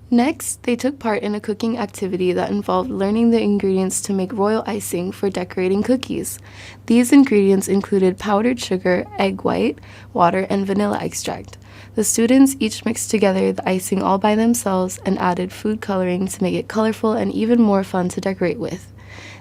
Next, they took part in a cooking activity that involved learning the ingredients to make royal icing for decorating cookies. These ingredients included powdered sugar, egg white, water, and vanilla extract. The students each mixed together the icing all by themselves and added food coloring to make it colorful and even more fun to decorate with.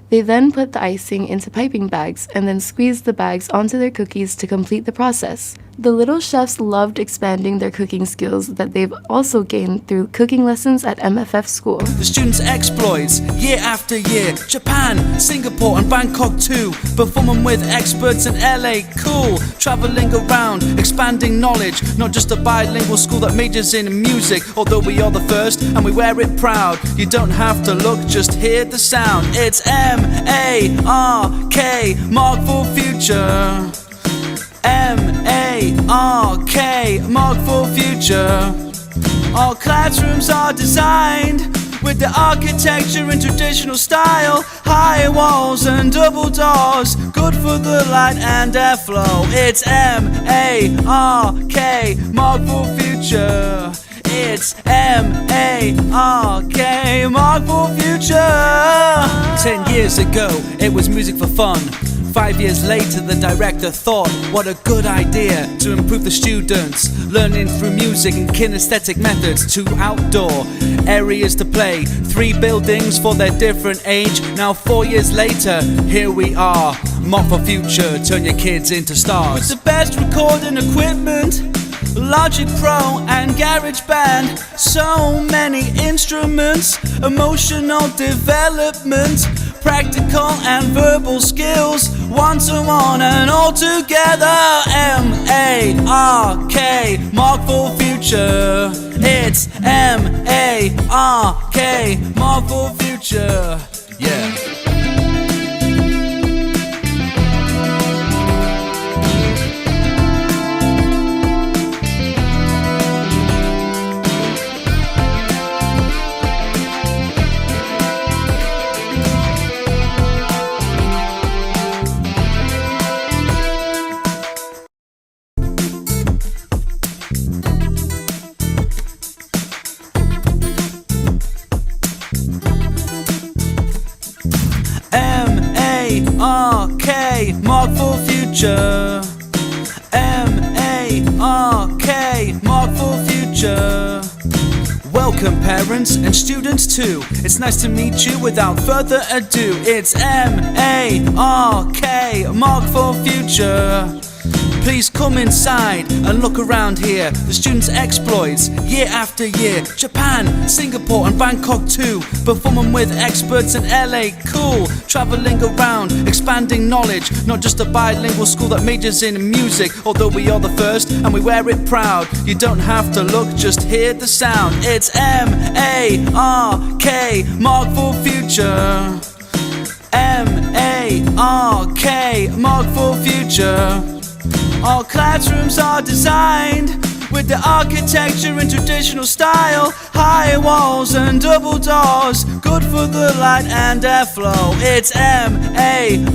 They then put the icing into piping bags and then squeezed the bags onto their cookies to complete the process. The little chefs loved expanding their cooking skills that they've also gained through cooking lessons at MFF School. The students' exploits, year after year, Japan, Singapore and Bangkok too, performing with experts in LA, cool, travelling around, expanding knowledge, not just a bilingual school that majors in music, although we are the first and we wear it proud. You don't have to look, just hear the sound. It's M-A-R-K, mark for future. M-A-R-K, mark for future. Our classrooms are designed with the architecture in traditional style, high walls and double doors, good for the light and airflow. It's M-A-R-K, mark for future. It's M-A-R-K, mark for future. 10 years ago, it was music for fun. 5 years later, the director thought, what a good idea to improve the students, learning through music and kinesthetic methods. 2 outdoor areas to play, 3 buildings for their different age. Now 4 years later, here we are. Mock for future, turn your kids into stars. With the best recording equipment, Logic Pro and GarageBand, so many instruments, emotional development, practical and verbal skills, one-to-one and all together. M-A-R-K, mark for future. It's M-A-R-K, mark for future. Yeah. M-A-R-K, mark for future. M-A-R-K, mark for future. Welcome parents and students too. It's nice to meet you. Without further ado, it's M-A-R-K, mark for future. Please come inside and look around here. The students' exploits, year after year, Japan, Singapore and Bangkok too, performing with experts in LA, cool, travelling around, expanding knowledge, not just a bilingual school that majors in music, although we are the first and we wear it proud. You don't have to look, just hear the sound. It's M-A-R-K, mark for future. M-A-R-K, mark for future. Our classrooms are designed with the architecture in traditional style, high walls and double doors, good for the light and airflow. It's M-A-R-K,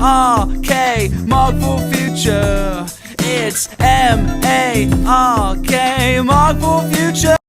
mark for future. It's M-A-R-K, mark for future.